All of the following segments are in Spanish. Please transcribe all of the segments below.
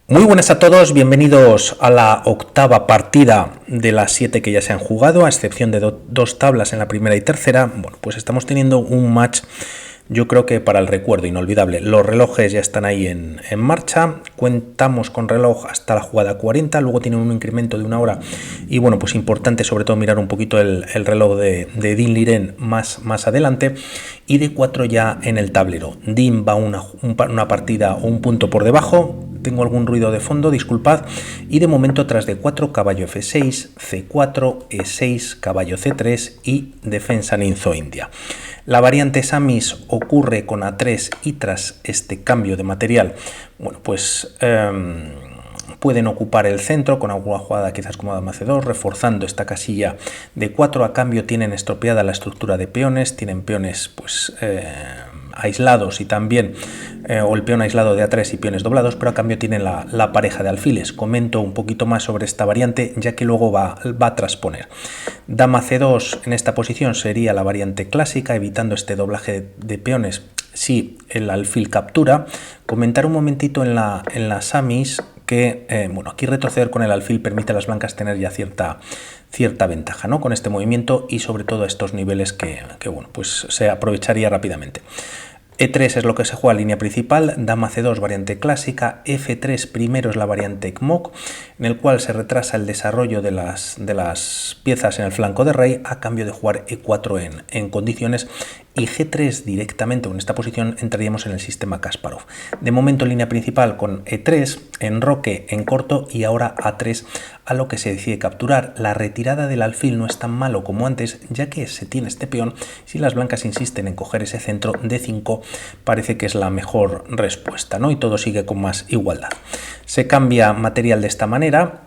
Muy buenas a todos, bienvenidos a la octava partida de las 7 que ya se han jugado, a excepción de dos tablas en la primera y tercera. Bueno, pues estamos teniendo un match, yo creo que para el recuerdo, inolvidable. Los relojes ya están ahí en marcha, cuentamos con reloj hasta la jugada 40, luego tienen un incremento de 1 hora y bueno, pues importante sobre todo mirar un poquito el reloj de Dean Liren más adelante, y de 4 ya en el tablero. Dean va una partida o un punto por debajo. Tengo algún ruido de fondo, disculpad, y de momento tras de 4, caballo F6, C4, E6, caballo C3 y defensa Ninzo India. La variante Samis ocurre con A3 y tras este cambio de material, bueno, pues pueden ocupar el centro con alguna jugada quizás como dama C2, reforzando esta casilla de 4. A cambio tienen estropeada la estructura de peones, tienen peones pues aislados y también o el peón aislado de A3 y peones doblados, pero a cambio tienen la pareja de alfiles. Comento un poquito más sobre esta variante ya que luego va a transponer. Dama C2 en esta posición sería la variante clásica, evitando este doblaje de peones si el alfil captura. Comentar un momentito en la Samis que bueno, aquí retroceder con el alfil permite a las blancas tener ya cierta ventaja, ¿no?, con este movimiento y sobre todo a estos niveles que bueno, pues se aprovecharía rápidamente. E3 es lo que se juega en línea principal, dama C2 variante clásica, F3 primero es la variante Kmok, en el cual se retrasa el desarrollo de las piezas en el flanco de rey a cambio de jugar E4 en condiciones, y G3 directamente con esta posición entraríamos en el sistema Kasparov. De momento en línea principal con E3, enroque en corto y ahora A3, a lo que se decide capturar. La retirada del alfil no es tan malo como antes, ya que se tiene este peón. Si las blancas insisten en coger ese centro, D5 parece que es la mejor respuesta, ¿no? Y todo sigue con más igualdad. Se cambia material de esta manera,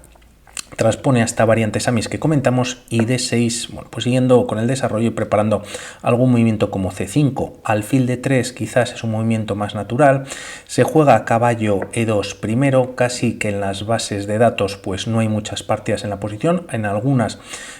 transpone a esta variante Samis que comentamos, y D6, bueno, pues siguiendo con el desarrollo y preparando algún movimiento como C5. Alfil D3 quizás es un movimiento más natural. Se juega caballo E2 primero, casi que en las bases de datos pues no hay muchas partidas en la posición, en algunas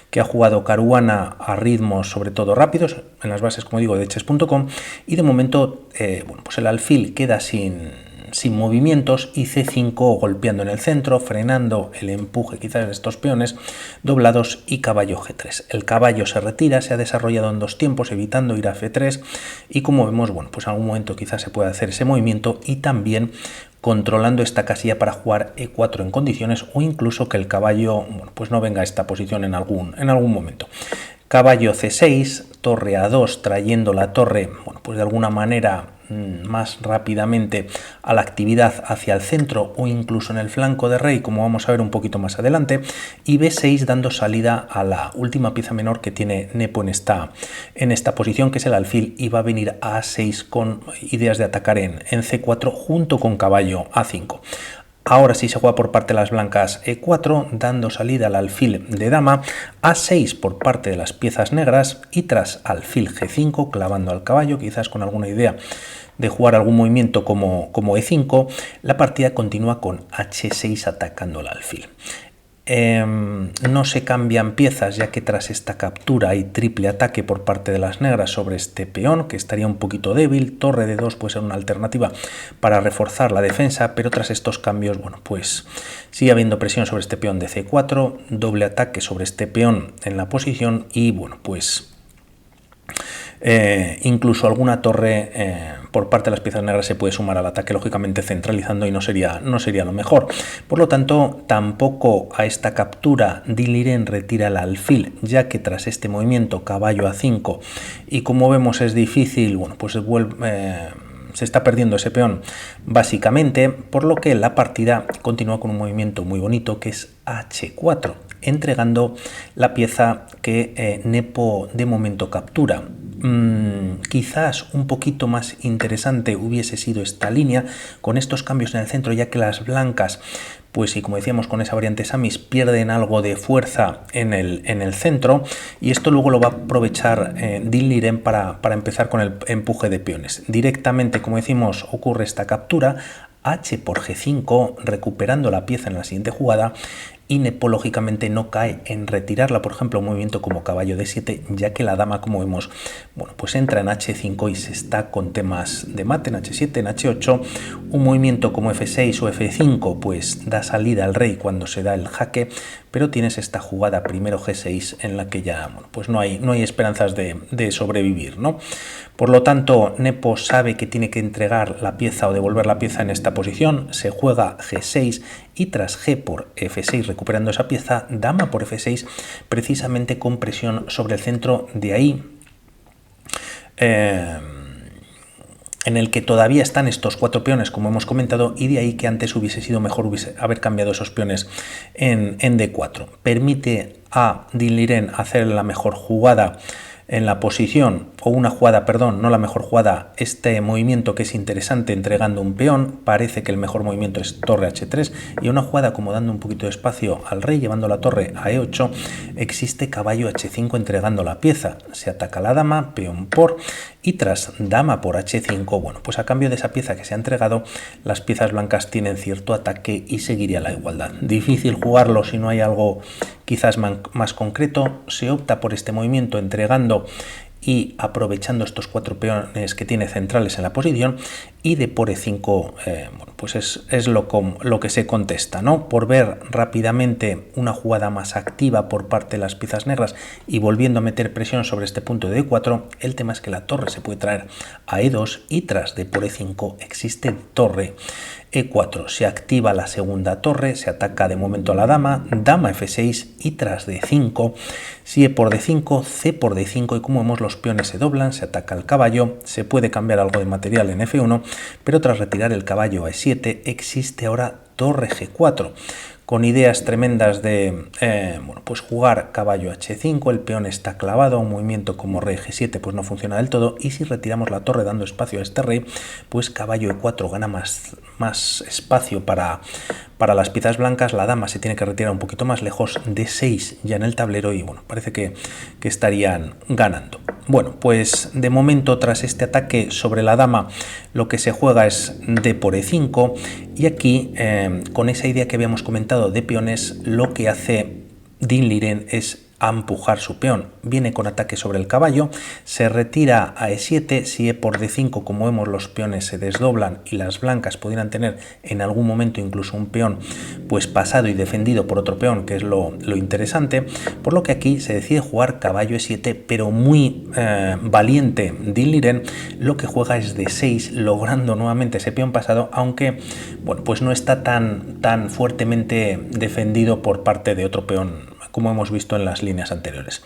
que ha jugado Caruana a ritmos sobre todo rápidos, en las bases, como digo, de chess.com, y de momento bueno, pues el alfil queda sin movimientos, y C5 golpeando en el centro, frenando el empuje quizás de estos peones doblados, y caballo G3. El caballo se retira, se ha desarrollado en dos tiempos, evitando ir a F3, y como vemos, bueno, pues en algún momento quizás se puede hacer ese movimiento, y también controlando esta casilla para jugar E4 en condiciones, o incluso que el caballo, bueno, pues no venga a esta posición en algún momento. Caballo C6, torre A2, trayendo la torre, bueno, pues de alguna manera más rápidamente a la actividad hacia el centro o incluso en el flanco de rey, como vamos a ver un poquito más adelante, y B6 dando salida a la última pieza menor que tiene Nepo en esta posición, que es el alfil, y va a venir a A6 con ideas de atacar en C4 junto con caballo A5. Ahora sí se juega por parte de las blancas E4, dando salida al alfil de dama, A6 por parte de las piezas negras, y tras alfil G5, clavando al caballo, quizás con alguna idea de jugar algún movimiento como E5, la partida continúa con H6 atacando al alfil. No se cambian piezas, ya que tras esta captura hay triple ataque por parte de las negras sobre este peón, que estaría un poquito débil. Torre de 2 puede ser una alternativa para reforzar la defensa, pero tras estos cambios, bueno, pues sigue habiendo presión sobre este peón de C4, doble ataque sobre este peón en la posición, y bueno, pues incluso alguna torre por parte de las piezas negras se puede sumar al ataque, lógicamente centralizando, y no sería lo mejor. Por lo tanto, tampoco a esta captura Dean Liren retira el alfil, ya que tras este movimiento caballo A5, y como vemos es difícil, bueno, pues se está perdiendo ese peón básicamente, por lo que la partida continúa con un movimiento muy bonito que es H4, entregando la pieza que Nepo de momento captura. Quizás un poquito más interesante hubiese sido esta línea con estos cambios en el centro, ya que las blancas, pues y como decíamos con esa variante Samis, pierden algo de fuerza en el centro, y esto luego lo va a aprovechar Dean Liren para empezar con el empuje de peones. Directamente, como decimos, ocurre esta captura, H por G5, recuperando la pieza en la siguiente jugada, y Nepo lógicamente no cae en retirarla, por ejemplo, un movimiento como caballo D7, ya que la dama, como vemos, bueno, pues entra en H5 y se está con temas de mate en H7, en H8. Un movimiento como F6 o F5 pues da salida al rey cuando se da el jaque, pero tienes esta jugada primero G6 en la que ya, bueno, pues no hay esperanzas de sobrevivir, ¿no? Por lo tanto, Nepo sabe que tiene que entregar la pieza o devolver la pieza en esta posición, se juega G6 y tras G por F6 recuperando esa pieza, dama por F6 precisamente con presión sobre el centro, de ahí en el que todavía están estos 4 peones, como hemos comentado, y de ahí que antes hubiese sido mejor haber cambiado esos peones en D4. Permite a Dinh Liren hacer la mejor jugada en la posición, o una jugada, perdón, no la mejor jugada, este movimiento que es interesante entregando un peón. Parece que el mejor movimiento es torre H3, y una jugada como dando un poquito de espacio al rey, llevando la torre a E8, existe caballo H5 entregando la pieza, se ataca la dama, peón por, y tras dama por H5, bueno, pues a cambio de esa pieza que se ha entregado, las piezas blancas tienen cierto ataque y seguiría la igualdad. Difícil jugarlo si no hay algo quizás más concreto. Se opta por este movimiento entregando y aprovechando estos 4 peones que tiene centrales en la posición, y de por E5 bueno, pues es lo que se contesta, ¿no? Por ver rápidamente una jugada más activa por parte de las piezas negras y volviendo a meter presión sobre este punto de E4, el tema es que la torre se puede traer a E2 y tras de por E5 existe torre E4, se activa la segunda torre, se ataca de momento a la dama, dama F6 y tras D5, si E por D5, C por D5, y como vemos los peones se doblan, se ataca al caballo, se puede cambiar algo de material en F1, pero tras retirar el caballo a E7 existe ahora torre G4, con ideas tremendas de bueno, pues jugar caballo H5, el peón está clavado, un movimiento como rey G7 pues no funciona del todo, y si retiramos la torre dando espacio a este rey, pues caballo E4 gana más espacio para las piezas blancas, la dama se tiene que retirar un poquito más lejos, D6 ya en el tablero, y bueno, parece que estarían ganando. Bueno, pues de momento tras este ataque sobre la dama lo que se juega es D por E5, y aquí con esa idea que habíamos comentado de peones, lo que hace Dinh Liren es a empujar su peón. Viene con ataque sobre el caballo, se retira a E7, si E por D5, como vemos los peones se desdoblan y las blancas pudieran tener en algún momento incluso un peón pues pasado y defendido por otro peón, que es lo interesante, por lo que aquí se decide jugar caballo E7, pero muy valiente Dinh Liren lo que juega es D6, logrando nuevamente ese peón pasado, aunque bueno, pues no está tan fuertemente defendido por parte de otro peón como hemos visto en las líneas anteriores.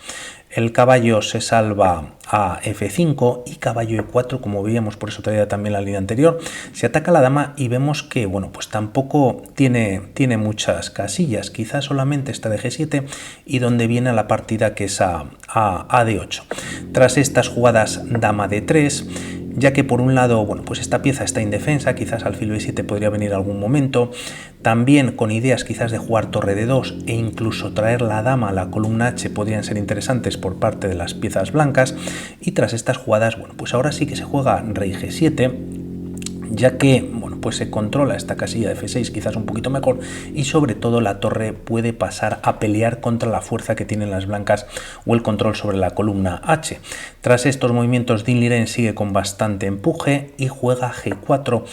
El caballo se salva a F5 y caballo E4, como veíamos, por eso traía también la línea anterior, se ataca la dama y vemos que bueno, pues tampoco tiene muchas casillas, quizás solamente esta de G7 y donde viene la partida que es a D8. Tras estas jugadas dama D3, ya que por un lado, bueno, pues esta pieza está indefensa, quizás alfil B7 podría venir algún momento, también con ideas quizás de jugar torre D2 e incluso traer la dama a la columna H podrían ser interesantes por parte de las piezas blancas, y tras estas jugadas, bueno, pues ahora sí que se juega rey G7, ya que bueno, pues se controla esta casilla de F6 quizás un poquito mejor, y sobre todo la torre puede pasar a pelear contra la fuerza que tienen las blancas o el control sobre la columna H. Tras estos movimientos Dinh Liren sigue con bastante empuje y juega G4,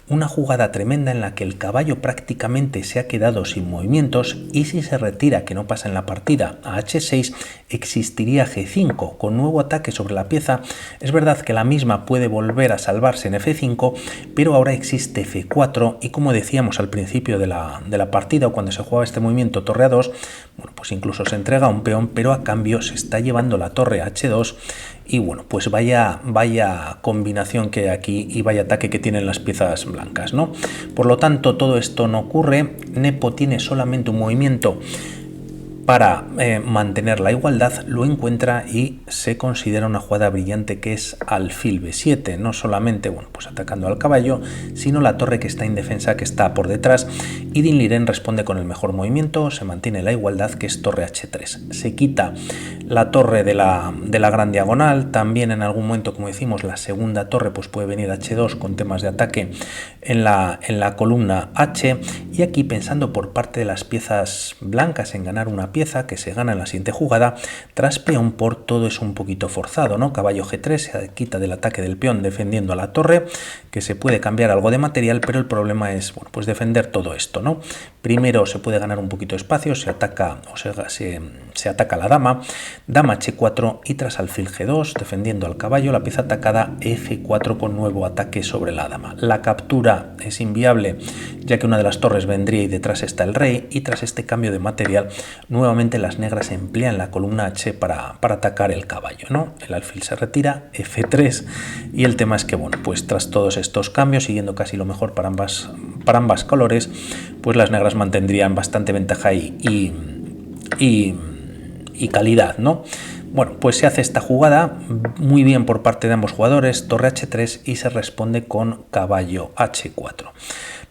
una jugada tremenda en la que el caballo prácticamente se ha quedado sin movimientos, y si se retira, que no pasa en la partida, a H6 existiría G5 con nuevo ataque sobre la pieza. Es verdad que la misma puede volver a salvarse en F5, pero ahora existe F4, y como decíamos al principio de la partida o cuando se juega este movimiento torre A2, bueno, pues incluso se entrega un peón, pero a cambio se está llevando la torre a H2, y bueno, pues vaya combinación que hay aquí y vaya ataque que tienen las piezas blancas, ¿no? Por lo tanto, todo esto no ocurre. Nepo tiene solamente un movimiento para mantener la igualdad, lo encuentra y se considera una jugada brillante, que es alfil B7, no solamente bueno, pues atacando al caballo, sino la torre que está indefensa, que está por detrás, y Dinh Liren responde con el mejor movimiento, se mantiene la igualdad, que es torre H3. Se quita la torre de la gran diagonal, también en algún momento, como decimos, la segunda torre pues puede venir H2 con temas de ataque en la columna H, y Y aquí, pensando por parte de las piezas blancas en ganar una pieza que se gana en la siguiente jugada, tras peón por todo es un poquito forzado, ¿no? Caballo G3 se quita del ataque del peón defendiendo a la torre, que se puede cambiar algo de material, pero el problema es, bueno, pues defender todo esto, ¿no? Primero se puede ganar un poquito de espacio, se ataca se ataca la dama, dama H4 y tras alfil G2 defendiendo al caballo, la pieza atacada F4 con nuevo ataque sobre la dama. La captura es inviable ya que una de las torres vendría y detrás está el rey, y tras este cambio de material nuevamente las negras emplean la columna H para atacar el caballo, ¿no? El alfil se retira, F3, y el tema es que, bueno, pues tras todos estos cambios, siguiendo casi lo mejor para ambas colores, pues las negras mantendrían bastante ventaja y calidad, ¿no? Bueno, pues se hace esta jugada muy bien por parte de ambos jugadores, torre H3 y se responde con caballo H4.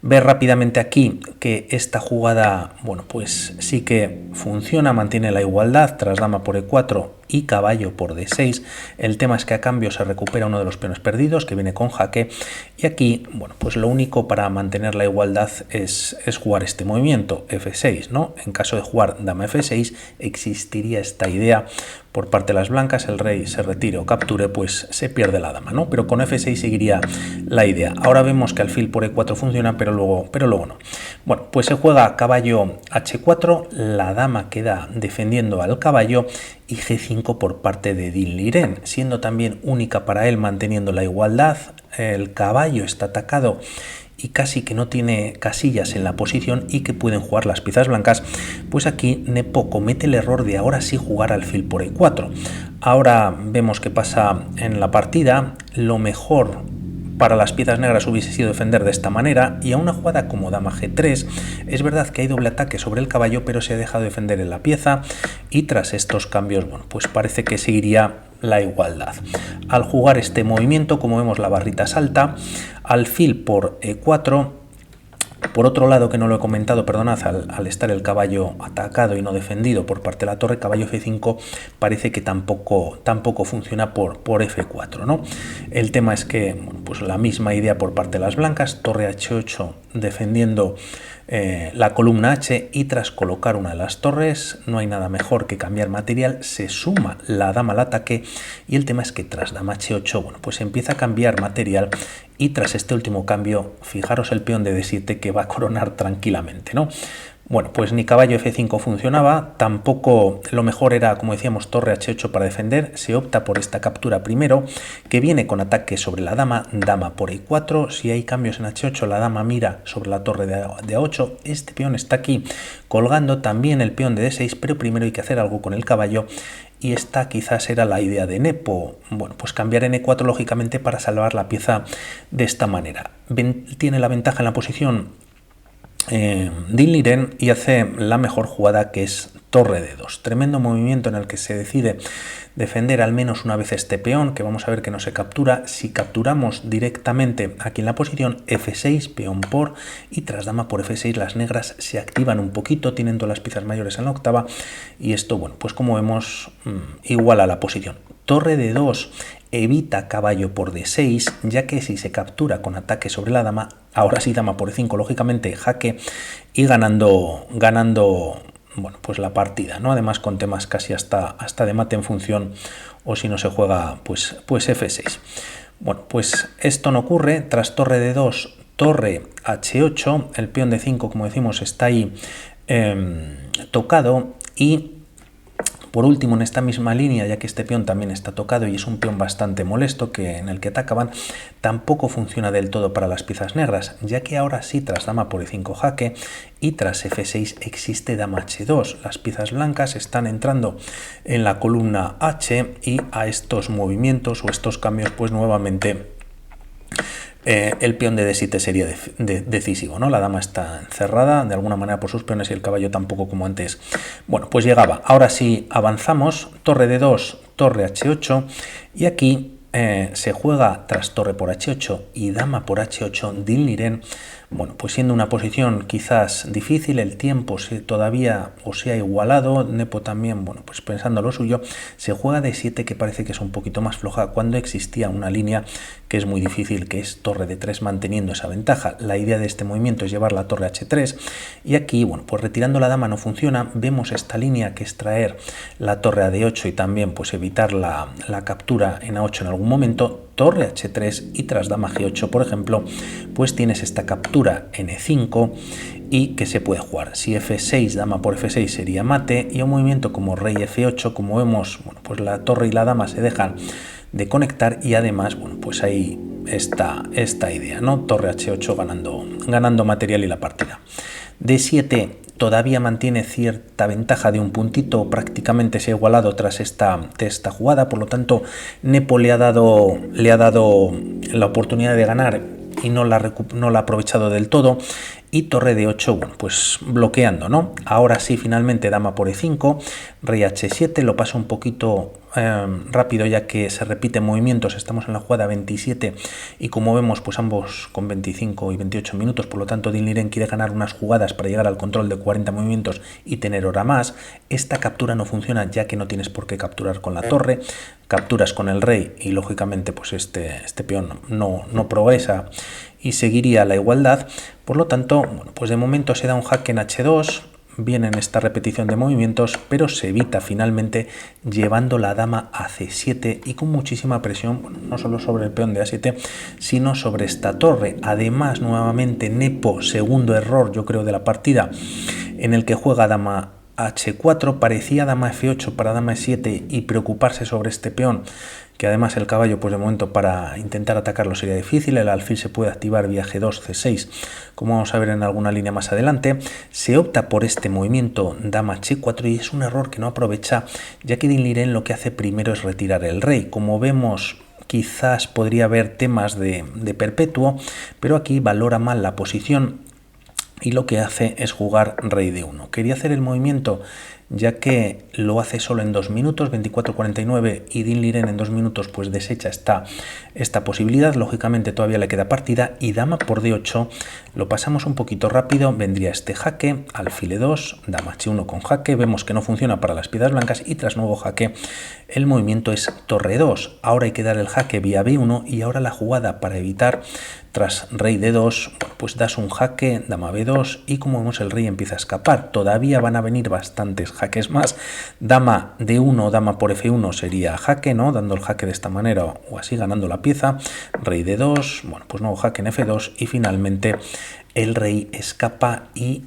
Ver rápidamente aquí que esta jugada, bueno, pues sí que funciona, mantiene la igualdad tras dama por E4 y caballo por D6. El tema es que a cambio se recupera uno de los peones perdidos que viene con jaque, y aquí, bueno, pues lo único para mantener la igualdad es jugar este movimiento F6, ¿no? En caso de jugar dama F6 existiría esta idea por parte de las blancas, el rey se retire o capture, pues se pierde la dama, ¿no? Pero con F6 seguiría la idea. Ahora vemos que alfil por E4 funciona, pero luego no. Bueno, pues se juega caballo H4, la dama queda defendiendo al caballo, y G5 por parte de Dinh Liren, siendo también única para él manteniendo la igualdad. El caballo está atacado y casi que no tiene casillas en la posición y que pueden jugar las piezas blancas, pues aquí Nepo comete el error de ahora sí jugar alfil por E4. Ahora vemos qué pasa en la partida. Lo mejor para las piezas negras hubiese sido defender de esta manera, y a una jugada como dama G3 es verdad que hay doble ataque sobre el caballo, pero se ha dejado defender en la pieza, y tras estos cambios, bueno, pues parece que seguiría la igualdad. Al jugar este movimiento, como vemos, la barrita salta, alfil por E4. Por otro lado, que no lo he comentado, perdonad, al estar el caballo atacado y no defendido por parte de la torre, caballo F5 parece que tampoco funciona por F4, ¿no? El tema es que, bueno, pues la misma idea por parte de las blancas, torre H8 defendiendo la columna H, y tras colocar una de las torres no hay nada mejor que cambiar material, se suma la dama al ataque, y el tema es que tras dama H8, bueno, pues empieza a cambiar material, y tras este último cambio, fijaros el peón de D7 que va a coronar tranquilamente, ¿no? Bueno, pues ni caballo F5 funcionaba, tampoco lo mejor era, como decíamos, torre H8 para defender. Se opta por esta captura primero, que viene con ataque sobre la dama, dama por E4. Si hay cambios en H8, la dama mira sobre la torre de A8. Este peón está aquí colgando, también el peón de D6, pero primero hay que hacer algo con el caballo. Y esta quizás era la idea de Nepo, bueno, pues cambiar en E4 lógicamente para salvar la pieza de esta manera. Tiene la ventaja en la posición Dinh Liren y hace la mejor jugada, que es torre de 2. Tremendo movimiento en el que se decide defender al menos una vez este peón, que vamos a ver que no se captura. Si capturamos directamente aquí en la posición, F6, peón por, y tras dama por F6 las negras se activan un poquito, tienen todas las piezas mayores en la octava, y esto, bueno, pues como vemos, iguala la posición. Torre de 2 evita caballo por D6, ya que si se captura con ataque sobre la dama, ahora sí dama por E5, lógicamente jaque, y ganando bueno, pues la partida, ¿no? Además con temas casi hasta de mate en función, o si no se juega, pues F6. Bueno, pues esto no ocurre. Tras torre de 2, torre H8, el peón de 5, como decimos, está ahí tocado, y por último, en esta misma línea, ya que este peón también está tocado y es un peón bastante molesto en el que atacaban, tampoco funciona del todo para las piezas negras, ya que ahora sí, tras dama por E5 jaque y tras F6 existe dama H2. Las piezas blancas están entrando en la columna H, y a estos movimientos o estos cambios, pues nuevamente el peón de D7 sería decisivo, ¿no? La dama está encerrada de alguna manera por sus peones y el caballo tampoco, como antes. Bueno, pues llegaba. Ahora sí avanzamos, torre de 2, torre H8, y aquí se juega tras torre por H8 y dama por H8 Dinh Liren, Bueno, pues siendo una posición quizás difícil, el tiempo todavía se ha igualado, Nepo también, bueno, pues pensando lo suyo, se juega de 7 que parece que es un poquito más floja cuando existía una línea que es muy difícil, que es torre de 3 manteniendo esa ventaja. La idea de este movimiento es llevar la torre H3 y aquí, bueno, pues retirando la dama no funciona, vemos esta línea que es traer la torre a D8 y también pues evitar la captura en A8 en algún momento, torre H3 y tras dama G8, por ejemplo, pues tienes esta captura en E5 y que se puede jugar. Si F6, dama por F6 sería mate y un movimiento como rey F8, como vemos, bueno, pues la torre y la dama se dejan de conectar y además, bueno, pues ahí está esta idea, ¿no? Torre H8 ganando material y la partida. D7 todavía mantiene cierta ventaja de un puntito, prácticamente se ha igualado tras esta jugada, por lo tanto Nepo le ha dado la oportunidad de ganar y no la ha aprovechado del todo. Y torre de 8, bueno, pues bloqueando, ¿no? Ahora sí, finalmente dama por E5, rey H7, lo paso un poquito rápido ya que se repiten movimientos, estamos en la jugada 27 y como vemos, pues ambos con 25 y 28 minutos, por lo tanto Dinh Liren quiere ganar unas jugadas para llegar al control de 40 movimientos y tener hora más. Esta captura no funciona ya que no tienes por qué capturar con la torre, capturas con el rey y lógicamente pues este peón no progresa y seguiría la igualdad. Por lo tanto, bueno, pues de momento se da un jaque en H2, viene en esta repetición de movimientos, pero se evita finalmente llevando la dama a C7 y con muchísima presión, bueno, no solo sobre el peón de A7, sino sobre esta torre. Además, nuevamente Nepo, segundo error yo creo de la partida, en el que juega dama H4, parecía dama F8 para dama E7 y preocuparse sobre este peón, que además el caballo pues de momento para intentar atacarlo sería difícil, el alfil se puede activar vía G2, C6, como vamos a ver en alguna línea más adelante. Se opta por este movimiento dama H4 y es un error que no aprovecha, ya que Dinh Liren lo que hace primero es retirar el rey. Como vemos, quizás podría haber temas de perpetuo, pero aquí valora mal la posición y lo que hace es jugar rey D1. Quería hacer el movimiento ya que lo hace solo en 2 minutos, 24-49, y Dinh Liren en 2 minutos pues desecha esta posibilidad. Lógicamente todavía le queda partida y dama por D8 lo pasamos un poquito rápido, vendría este jaque, alfil E2, dama H1 con jaque, vemos que no funciona para las piedras blancas y tras nuevo jaque el movimiento es torre 2. Ahora hay que dar el jaque vía B1 y ahora la jugada para evitar tras rey D2, pues das un jaque, dama B2 y como vemos el rey empieza a escapar. Todavía van a venir bastantes jaques más. Dama D1, dama por F1 sería jaque, ¿no? Dando el jaque de esta manera o así ganando la pieza. Rey D2, bueno, pues nuevo jaque en F2 y finalmente el rey escapa y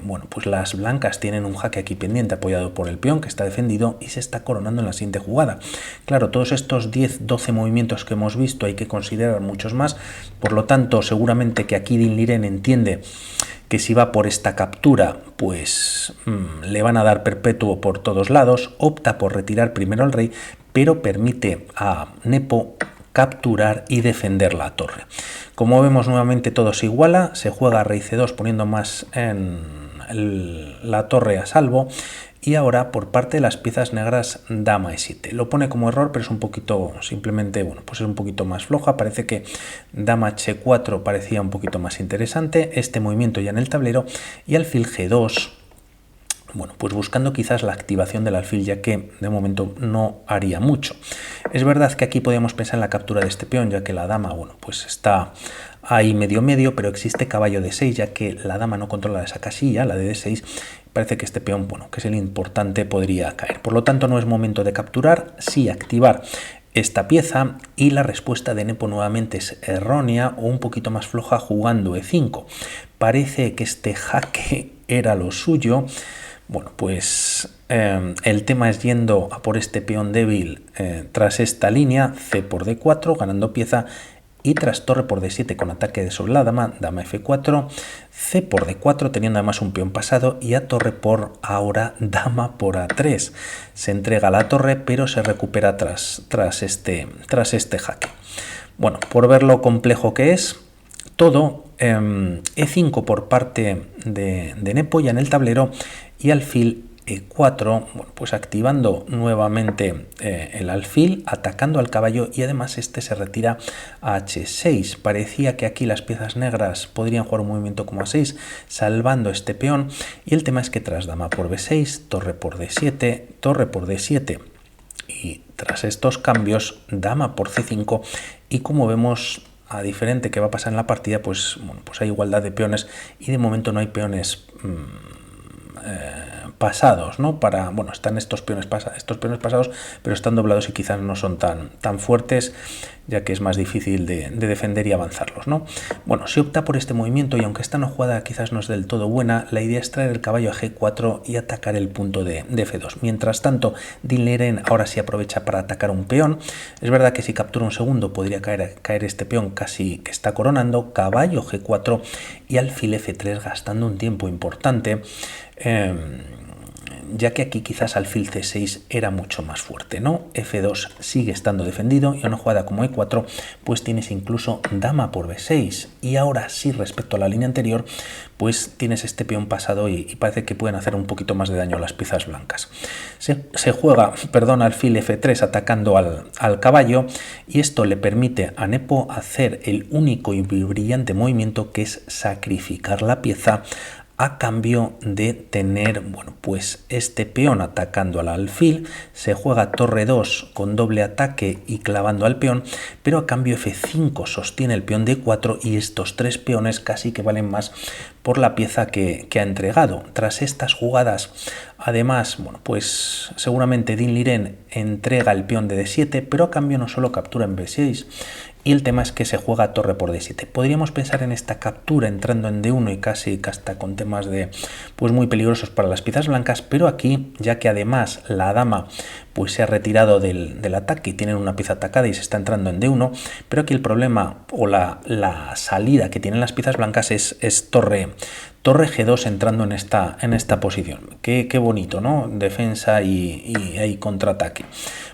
bueno, pues las blancas tienen un jaque aquí pendiente apoyado por el peón que está defendido y se está coronando en la siguiente jugada. Claro, todos estos 10-12 movimientos que hemos visto hay que considerar muchos más, por lo tanto seguramente que aquí Dinh Liren entiende que si va por esta captura pues le van a dar perpetuo por todos lados, opta por retirar primero al rey, pero permite a Nepo capturar y defender la torre. Como vemos nuevamente todo se iguala, se juega rey C2 poniendo más en la torre a salvo y ahora por parte de las piezas negras dama E7. Lo pone como error pero es un poquito simplemente, bueno, pues es un poquito más floja, parece que dama H4 parecía un poquito más interesante, este movimiento ya en el tablero y alfil G2. Bueno, pues buscando quizás la activación del alfil, ya que de momento no haría mucho. Es verdad que aquí podríamos pensar en la captura de este peón, ya que la dama, bueno, pues está ahí medio, pero existe caballo D6, ya que la dama no controla esa casilla, la de D6. Parece que este peón, bueno, que es el importante, podría caer. Por lo tanto, no es momento de capturar, sí activar esta pieza y la respuesta de Nepo nuevamente es errónea o un poquito más floja jugando E5. Parece que este jaque era lo suyo. Bueno, pues el tema es yendo a por este peón débil tras esta línea, C por D4, ganando pieza, y tras torre por D7 con ataque sobre la dama, dama F4, C por D4 teniendo además un peón pasado y a torre por ahora dama por A3. Se entrega la torre pero se recupera tras este jaque. Bueno, por ver lo complejo que es todo, E5 por parte de Nepo ya en el tablero y alfil E4, bueno, pues activando nuevamente el alfil, atacando al caballo, y además este se retira a H6. Parecía que aquí las piezas negras podrían jugar un movimiento como A6, salvando este peón, y el tema es que tras dama por B6, torre por D7, torre por D7, y tras estos cambios, dama por C5, y como vemos, a diferente que va a pasar en la partida, pues, bueno, pues hay igualdad de peones, y de momento no hay peones pasados, ¿no? Bueno, están estos peones pasados, pero están doblados y quizás no son tan fuertes, ya que es más difícil de defender y avanzarlos, ¿no? Bueno, se opta por este movimiento, y aunque esta no jugada quizás no es del todo buena, la idea es traer el caballo a G4 y atacar el punto de F2. Mientras tanto, Dean Liren ahora sí aprovecha para atacar un peón. Es verdad que si captura un segundo podría caer este peón casi que está coronando, caballo G4 y alfil F3, gastando un tiempo importante, ya que aquí quizás alfil C6 era mucho más fuerte, ¿no? F2 sigue estando defendido, y una jugada como E4 pues tienes incluso dama por B6, y ahora sí, respecto a la línea anterior, pues tienes este peón pasado y parece que pueden hacer un poquito más de daño a las piezas blancas. Se juega, alfil F3 atacando al caballo, y esto le permite a Nepo hacer el único y brillante movimiento, que es sacrificar la pieza a cambio de tener, bueno, pues este peón atacando al alfil. Se juega torre 2 con doble ataque y clavando al peón, pero a cambio F5 sostiene el peón D4, y estos tres peones casi que valen más por la pieza que ha entregado. Tras estas jugadas, además, bueno, pues seguramente Dean Liren entrega el peón de D7, pero a cambio no solo captura en B6, y el tema es que se juega torre por D7. Podríamos pensar en esta captura entrando en D1 y casi hasta con temas de, pues muy peligrosos para las piezas blancas, pero aquí, ya que además la dama pues se ha retirado del ataque y tienen una pieza atacada y se está entrando en D1, pero aquí el problema o la salida que tienen las piezas blancas es torre G2 entrando en esta posición. Qué bonito, ¿no? Defensa y contraataque.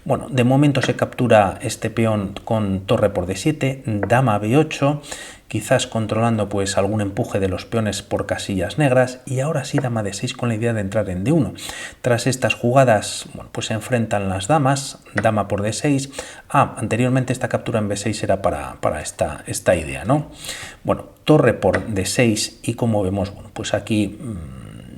Bueno, de momento se captura este peón con torre por D7, dama B8, quizás controlando pues algún empuje de los peones por casillas negras, y ahora sí dama D6 con la idea de entrar en D1. Tras estas jugadas, bueno, pues se enfrentan las damas, dama por D6. Anteriormente esta captura en B6 era para esta idea, ¿no? Bueno, torre por D6, y como vemos, bueno, pues aquí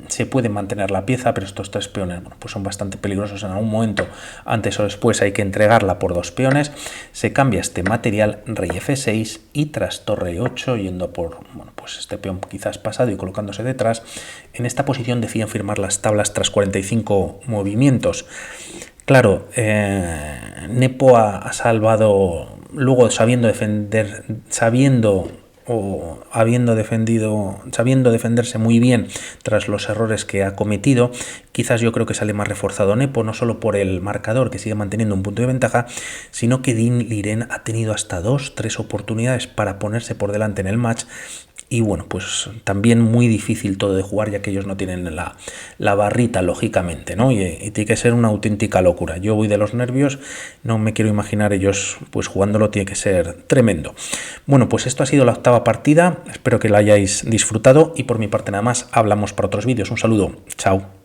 se puede mantener la pieza, pero estos tres peones, bueno, pues son bastante peligrosos. En algún momento, antes o después, hay que entregarla por dos peones. Se cambia este material, rey F6, y tras torre E8, yendo por, bueno, pues este peón quizás pasado y colocándose detrás, en esta posición deciden firmar las tablas tras 45 movimientos. Claro, Nepo ha salvado, luego sabiendo defenderse muy bien tras los errores que ha cometido. Quizás yo creo que sale más reforzado Nepo, no solo por el marcador, que sigue manteniendo un punto de ventaja, sino que Dean Liren ha tenido hasta 2-3 oportunidades para ponerse por delante en el match. Y bueno, pues también muy difícil todo de jugar, ya que ellos no tienen la barrita, lógicamente, ¿no? Y tiene que ser una auténtica locura. Yo voy de los nervios, no me quiero imaginar ellos pues jugándolo, tiene que ser tremendo. Bueno, pues esto ha sido la octava partida, espero que la hayáis disfrutado, y por mi parte nada más. Hablamos para otros vídeos. Un saludo, chao.